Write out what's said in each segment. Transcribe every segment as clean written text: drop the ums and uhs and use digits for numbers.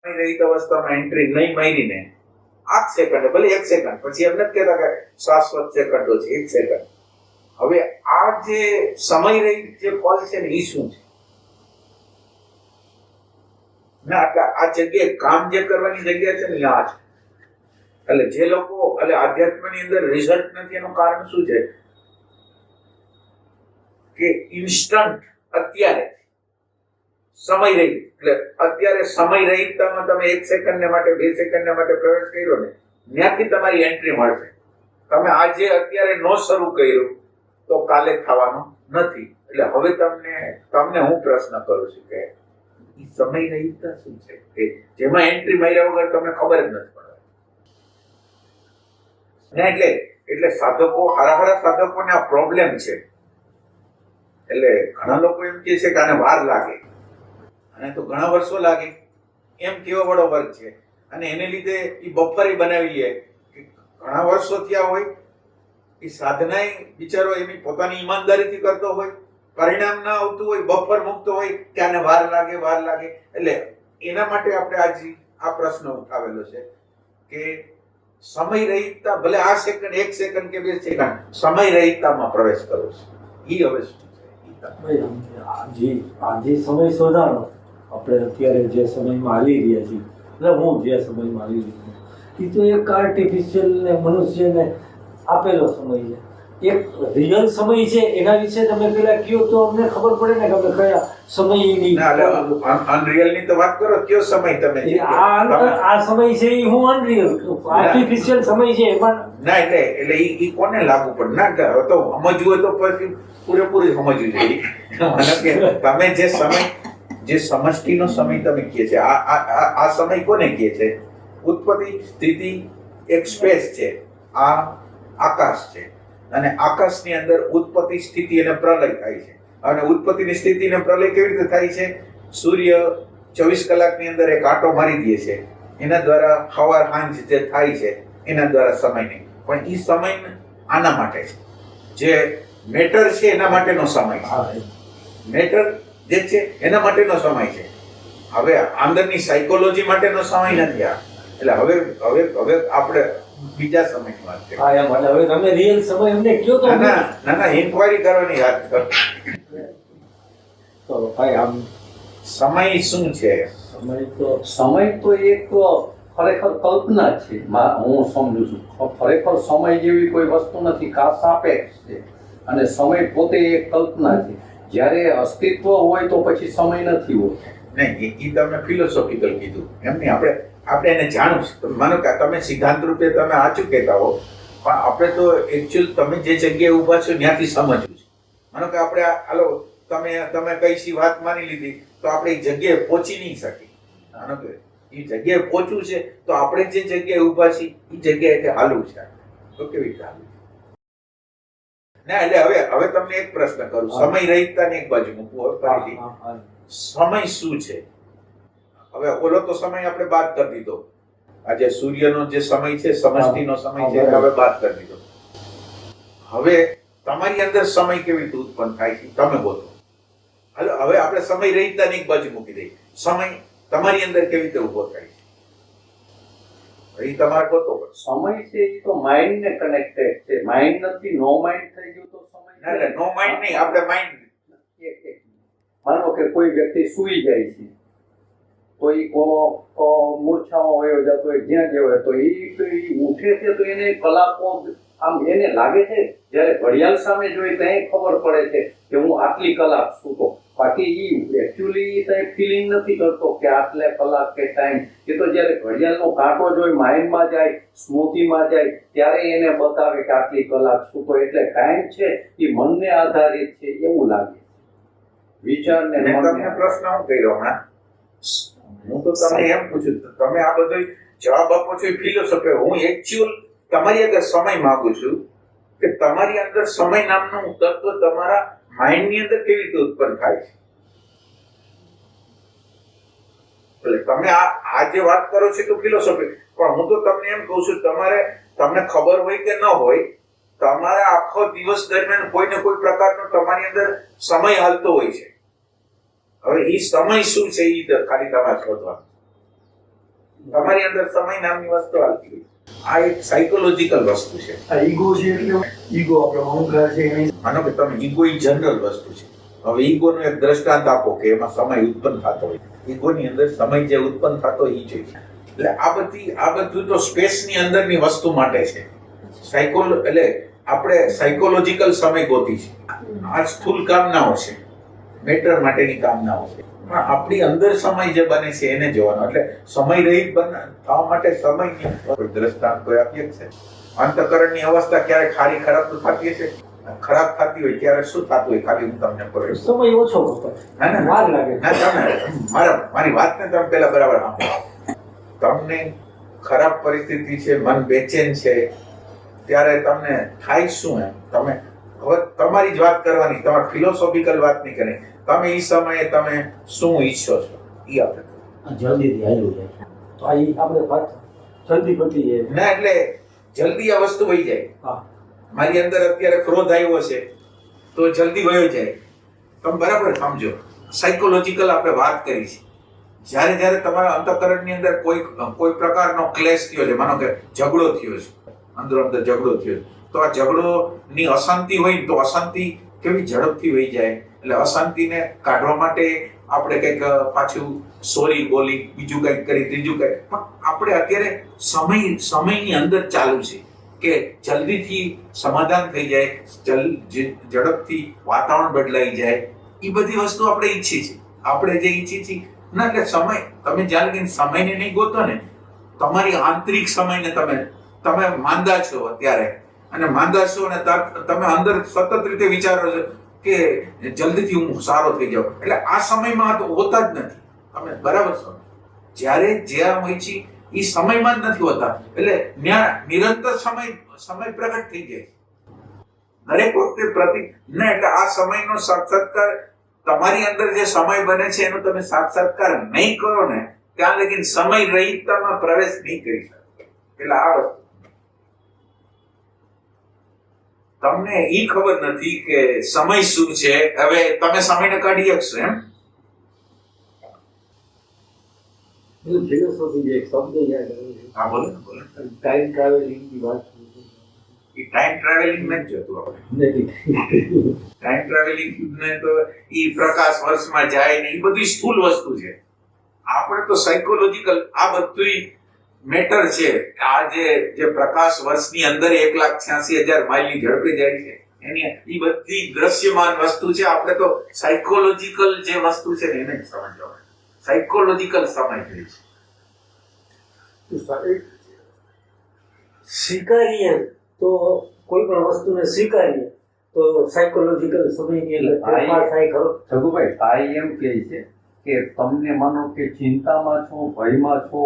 રહિત અવસ્થામાં એન્ટ્રી નહીં મારીને 8 સેકન્ડ, ભલે 1 સેકન્ડ, પછી એમ નથી કહેતા કે શાશ્વત સેકન્ડો છે, 1 સેકન્ડ. હવે આ જે સમય રહિત જે પલ છે ને, એ શું છે? ના, એટલે આ જગ્યાએ કામ જે કરવાની જગ્યા છે ને, આ છે. એટલે જે લોકો એટલે આધ્યાત્મની અંદર રિઝલ્ટ નથી, એનું કારણ શું છે? કે ઇન્સ્ટન્ટ અત્યારે સમય રહિત, એટલે અત્યારે સમય રહિતતામાં તમે 1 સેકન્ડને માટે 2 સેકન્ડને માટે પ્રવેશ કર્યો ને, ત્યાંથી તમારી એન્ટ્રી મળશે. તમે આજે અત્યારે નો શરૂ કર્યું તો કાલે થવાનો નથી. એટલે હવે તમને હું પ્રશ્ન કરું છું કે સમય રહિતતા શું છે, કે જેમાં એન્ટ્રી માર્યા વગર તમને ખબર જ નથી પડે ને. એટલે સાધકો, હારા સાધકોને આ પ્રોબ્લેમ છે. એટલે ઘણા લોકો એમ કહે છે કે આને વાર લાગે, અને તો ઘણા વર્ષો લાગે, એમ કેવા વાળો વર્ગ છે. અને એને લીધે એ બફરી બનાવી લે કે ઘણા વર્ષો થયા હોય, એ સાધનાએ બિચારો એની પોતાની ઈમાનદારીથી કરતો હોય, પરિણામ ના આવતું હોય, બફર મૂકતો હોય કે આને વાર લાગે. એટલે એના માટે આપણે આજે આ પ્રશ્ન ઉઠાવેલો છે કે સમય રહિતતા, ભલે આ સેકન્ડ 1 સેકન્ડ કે 2 સેકન્ડ સમય રહિતતામાં પ્રવેશ કરો છે, એ હવે શું છે? આજે સમય શોધાણો આપણે અત્યારે જે સમયમાં હાલી રહ્યા છીએ, એટલે હું જે સમયમાં હાલી રહ્યો છું, એ તો એક આર્ટિફિશિયલ ને મનુષ્યને આપેલો સમય છે. એક રિયલ સમય છે, એના વિશે તમે પેલા કયો તો અમને ખબર પડે ને કે આપણે કયા સમયની. અનરિયલ ની તો વાત કરો, કયો સમય તમે? આ સમય છે એ હું અનરિયલ, આર્ટિફિશિયલ સમય છે એમાં ના. એટલે ઈ કોને લાગુ પડે? ના, તો સમજવું હોય તો પછી પૂરેપૂરી સમજવું જોઈએ. તમે જે સમય, જે સમષ્ટિનો સમય તમે કહે છે, આ સમય કોને કહે છે? ઉત્પત્તિ, સ્થિતિ, એક સ્પેસ છે, આ આકાશ છે, અને આકાશની અંદર ઉત્પત્તિ, સ્થિતિ અને પ્રલય થાય છે. અને ઉત્પત્તિની, સ્થિતિ અને પ્રલય કેવી રીતે થાય છે? સૂર્ય 24 કલાકની અંદર એક આંટો મારી દે છે, એના દ્વારા સવાર સાંજ જે થાય છે એના દ્વારા સમય નહીં. પણ એ સમય આના માટે છે, જે મેટર છે એના માટેનો સમય છે. મેટર જે છે એના માટેનો સમય છે. હવે અંદરની સાયકોલોજી માટેનો સમય નથી આ. એટલે હવે આપણે બીજા સમયની વાત કરીએ. હા, એમ. હવે તમે રિયલ સમય અમને કયો તો ના, ઇન્ક્વાયરી કરવાની વાત કરો. તો ભાઈ, આમ સમય શું છે? સમય તો એક ખરેખર કલ્પના છે. હું સમજુ છું, ખરેખર સમય જેવી કોઈ વસ્તુ નથી, ખાસ સાપેક્ષ છે. અને સમય પોતે એક કલ્પના છે. જ્યારે અસ્તિત્વ હોય તો પછી સમય નથી હોતો. નહીં, એ તમે ફિલોસોફિકલ કીધું, એમ નહીં. આપણે એને જાણવું છે. માનો કે તમે સિદ્ધાંત રૂપે તમે સાચું કહેતા હો, પણ આપણે તો એકચ્યુઅલ તમે જે જગ્યાએ ઊભા છો ત્યાંથી સમજવું છે. માનો કે આપણે હાલો તમે કઈ વાત માની લીધી, તો આપણે એ જગ્યાએ પહોંચી નહીં શકીએ. માનો કે એ જગ્યાએ પહોંચવું છે તો આપણે જે જગ્યાએ ઊભા છીએ એ જગ્યાએથી હાલવું છે. તો કેવી રીતે હાલવું ના? એટલે હવે તમને એક પ્રશ્ન કરું, સમય રહિતતાને એક બાજુ મૂકવું. ફરીથી સમય શું છે? હવે ઓલો તો સમય આપણે બાદ કરી દીધો. આજે સૂર્યનો જે સમય છે, સમષ્ટિનો સમય છે, હવે બાદ કરી દીધો. હવે તમારી અંદર સમય કેવી રીતે ઉત્પન્ન થાય છે તમે બોલો. હવે આપણે સમય રહિતતાને એક બાજુ મૂકી દઈએ. સમય તમારી અંદર કેવી રીતે ઉભો થાય છે એ તમારે ગોતો પડે. સમય છે એ તો માઇન્ડ ને કનેક્ટેડ છે. માઇન્ડ નથી, નો માઇન્ડ થઈ ગયું તો સમય. ના, નો માઇન્ડ નહીં, આપણે માઇન્ડ. માનો કે કોઈ વ્યક્તિ સૂઈ જાય છે તો એ મૂર્છામાં વયો જતો હોય, જ્યાં જે હોય, તો એ ઉઠે છે તો એને કલાકો આમ એને લાગે છે, જ્યારે ઘડિયાળ સામે જોઈએ ત્યાં ખબર પડે છે કે હું આટલી કલાક સૂતો. બાકી એ એકચ્યુઅલી ફિલિંગ નથી કરતો કે આટલે કલાક કે ટાઈમ. એ તો જ્યારે ઘડિયાળનો કાંટો જોઈ માઇન્ડમાં જાય, સ્મૃતિમાં જાય, ત્યારે એને બતાવે કે આટલી કલાક સૂતો. એટલે ટાઈમ છે એ મનને આધારિત છે એવું લાગે. વિચારને તમને પ્રશ્ન હું કર્યો હમણાં, હું તો તમને એમ પૂછું, તમે આ બધો જવાબ આપો છો એ ફિલોસોફી. હું એકચ્યુઅલ તમારી આગળ સમય માંગુ છું કે તમારી અંદર સમય નામનું તત્વ તમારા માઇન્ડની અંદર કેવી રીતે ઉત્પન્ન થાય છે. એટલે તમે આ જે વાત કરો છો તો ફિલોસોફી, પણ હું તો તમને એમ કહું છું, તમને ખબર હોય કે ન હોય, તમારા આખો દિવસ દરમિયાન કોઈ ને કોઈ પ્રકારનો તમારી અંદર સમય હાલતો હોય છે. હવે એ સમય શું છે એ ખાલી તમારે શોધવાનું. તમારી અંદર સમય નામની વસ્તુ આવતી હોય. આ એક સાયકોલોજીકલ વસ્તુ છે. આ ઈગો છે એટલે ઈગો આપણો અહંકાર છે એની માનો કે તમે ઈગો ઈ જનરલ વસ્તુ છે. હવે ઈગોનું એક દ્રષ્ટાંત આપો કે એમાં સમય ઉત્પન્ન થતો હોય. ઈગોની અંદર સમય જે ઉત્પન્ન થતો હોય ઈ જોઈએ. એટલે આ બધું તો સ્પેસની અંદરની વસ્તુ માટે છે. એટલે આપણે સાયકોલોજીકલ સમય ગોતી છે. આ સ્થૂળ કામનાઓ છે, મેટર માટેની કામનાઓ છે. પણ આપણી અંદર સમય જે બને છે એને જોવાનો. એટલે સમય રહિત થવા માટે સમયની કોઈ દ્રષ્ટાંત કોઈ આપીએ છે. અંતઃકરણની અવસ્થા ક્યારેક સારી ખરાબ તો થતી હશે. ખરાબ થતી હોય ત્યારે શું થતું હોય ખાલી હું તમને કહું. સમય ઓછો કપાય, વાર લાગે. મારી વાતને તમે પેલા બરાબર સાંભળો. તમને ખરાબ પરિસ્થિતિ છે, મન બેચેન છે, ત્યારે તમને થાય શું? એમ તમે હવે તમારી જ વાત કરવાની, તમારે ફિલોસોફિકલ વાત નહીં કરવાની. તમે એ સમયે તમે શું ઈચ્છો છો એ આપણે જલ્દીથી હાલ્યું જાય તો આ આપણે વાત જલ્દી પતી જાય. ના, એટલે જલ્દી આ વસ્તુ વહી જાય. હા, મારી અંદર અત્યારે ક્રોધ આવ્યો છે તો જલ્દી વયો જાય. તમે બરાબર સમજો. સાયકોલોજીકલ આપણે વાત કરી છે. જ્યારે તમારા અંતઃકરણની અંદર કોઈ પ્રકારનો ક્લેશ થયો છે, માનો કે ઝઘડો થયો છે, અંદર ઝઘડો થયો છે, તો આ ઝઘડોની અશાંતિ હોય તો અશાંતિ કેવી ઝડપથી વહી જાય. એટલે અશાંતિને કાઢવા માટે આપણે કંઈક પાછું સોરી બોલી, બીજું કંઈક કરી, ત્રીજું કંઈક. પણ આપણે અત્યારે સમયની અંદર ચાલુ છે કે જલ્દીથી સમાધાન થઈ જાય, ઝડપથી વાતાવરણ બદલાઈ જાય. એ બધી વસ્તુ આપણે ઈચ્છીએ છીએ. આપણે જે ઈચ્છીએ છીએ ના, એટલે સમય તમે જ્યાં લગી સમયને નહીં ગોતો ને, તમારી આંતરિક સમયને તમે માંદા છો અત્યારે, અને માંદા છો અને તમે અંદર સતત રીતે વિચારો છો કે જલ્દીથી હું સારો થઈ જાઉં. એટલે આ સમયમાં તો હોતા જ નથી. તમે બરાબર છો. જ્યારે જ્યાં હોય છે એ સમયમાં જ નથી હોતા. એટલે નિરંતર સમય પ્રગટ થઈ જાય દરેક વખતે ને. એટલે આ સમયનો સાક્ષાત્કાર, તમારી અંદર જે સમય બને છે એનો તમે સાક્ષાત્કાર નહીં કરો ને, ત્યાં લગી સમય રહિતતામાં પ્રવેશ નહીં કરી શકો. એટલે આ વસ્તુ તમને ઈ ખબર નથી કે સમય શું છે. હવે તમે સમયને કાઢી શકશો એમ? ફિલોસોફી જે એક શબ્દ યાદ આવે છે, હા, બોલો બોલો. ટાઈમ ટ્રાવેલિંગની વાત એ ટાઈમ ટ્રાવેલિંગ નથી જોતું આપણે. ટાઈમ ટ્રાવેલિંગ ને તો ઈ પ્રકાશ વર્ષમાં જાય ને એ બધી સ્થૂળ વસ્તુ છે. આપણે તો સાયકોલોજીકલ આ બધું મેટર છે. આ જે પ્રકાશ વર્ષની અંદર 1,86,000 માઇલની ઝડપે જાય છે, એની એ બધી દ્રશ્યમાન વસ્તુ છે. આપણે તો સાયકોલોજીકલ જે વસ્તુ છે ને એને જ સમજવા. સાયકોલોજીકલ સમય જોઈએ છે. સ્વીકારીએ તો કોઈ પણ વસ્તુને સ્વીકારીએ તો સાયકોલોજીકલ સમયની અંદર ફેરફાર થાય ખરો. જગુભાઈ, ભાઈ એમ કહે છે કે તમને માનો કે ચિંતામાં છો, ભયમાં છો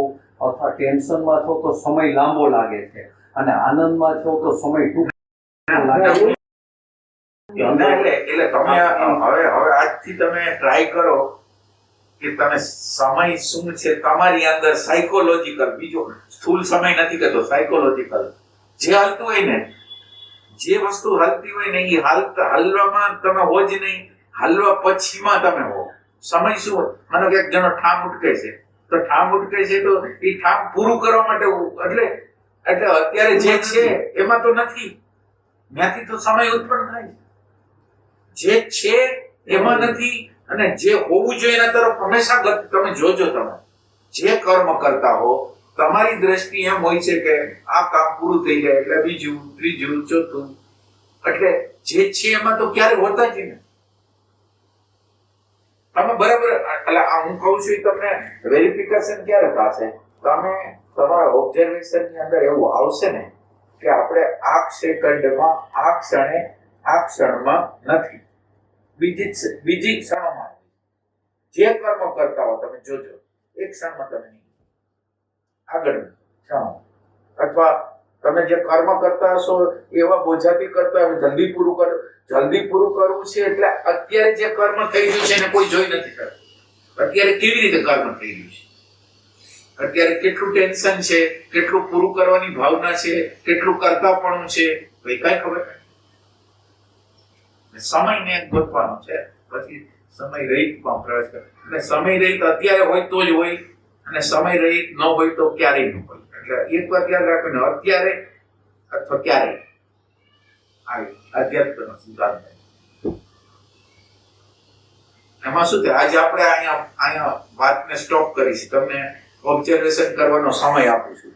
અથવા ટેન્શનમાં છો તો સમય લાંબો લાગે છે, અને આનંદમાં છો તો સમય ટૂંકો લાગે છે. એટલે તમે હવે આજથી તમે ટ્રાય કરો કે તમે સમય શું છે તમારી અંદર સાયકોલોજીકલ, બીજો સ્થૂળ સમય નથી કહેતો, સાયકોલોજીકલ જે હાલતું હોય ને, જે વસ્તુ હાલતી હોય ને એ હાલવામાં તમે હો જ નહીં, હાલવા પછીમાં તમે હો. સમય શું હોય? માનો કે એક જણો ઠામ ઉટકે છે તો ઠામ ઉટકે છે તો એ ઠામ પૂરું કરવા માટે એટલે અત્યારે જે છે એમાં તો નથી, ત્યાંથી તો સમય ઉત્પન્ન થાય. જે છે એમાં નથી, અને જે હોવું જોઈએ એના તરફ હંમેશા તમે જોજો. તમે જે કર્મ કરતા હો તમારી દ્રષ્ટિ એમ હોય છે કે આ કામ પૂરું થઈ જાય એટલે બીજું, ત્રીજું, ચોથું. એટલે જે છે એમાં તો ક્યારે હોતા જ નહીં. તમે બરાબર, એટલે હું કહું છું તમને વેરિફિકેશન ક્યારે થશે? તમે તમારા ઓબ્ઝર્વેશન ની અંદર એવું આવશે ને કે આપણે આ સેકન્ડમાં, આ ક્ષણમાં નથી, બીજી ક્ષણમાં જે કર્મ કરતા હો તમે જોજો, એક ક્ષણમાં તમે નહીં, આગળ ક્ષણો. અથવા તમે જે કર્મ કરતા હશો એવા બોજાથી કરતા હો, જલ્દી પૂરું કરવું છે. એટલે અત્યારે જે કર્મ થઈ રહ્યું છે એને કોઈ જોઈ નથી કરતું. અત્યારે કેવી રીતે કર્મ થઈ રહ્યું છે, અત્યારે કેટલું ટેન્શન છે, કેટલું પૂરું કરવાની ભાવના છે, કેટલું કરતાપણું છે, કઈ ખબર નહીં. સમયને ગોતવાનો છે, પછી સમય રહિતમાં પ્રવેશ કરે. એટલે સમય રહિત અત્યારે હોય તો જ હોય, અને સમય રહિત ન હોય તો ક્યારેય ન હોય. એટલે એક વાત યાદ રાખીને અત્યારે અથવા ક્યારેય આ અધ્યાત્મનો સિદ્ધાંત. એમાં શું થાય, આજે આપણે અહીંયા વાતને સ્ટોપ કરીશ, તમને ઓબ્ઝર્વેશન કરવાનો સમય આપું છું.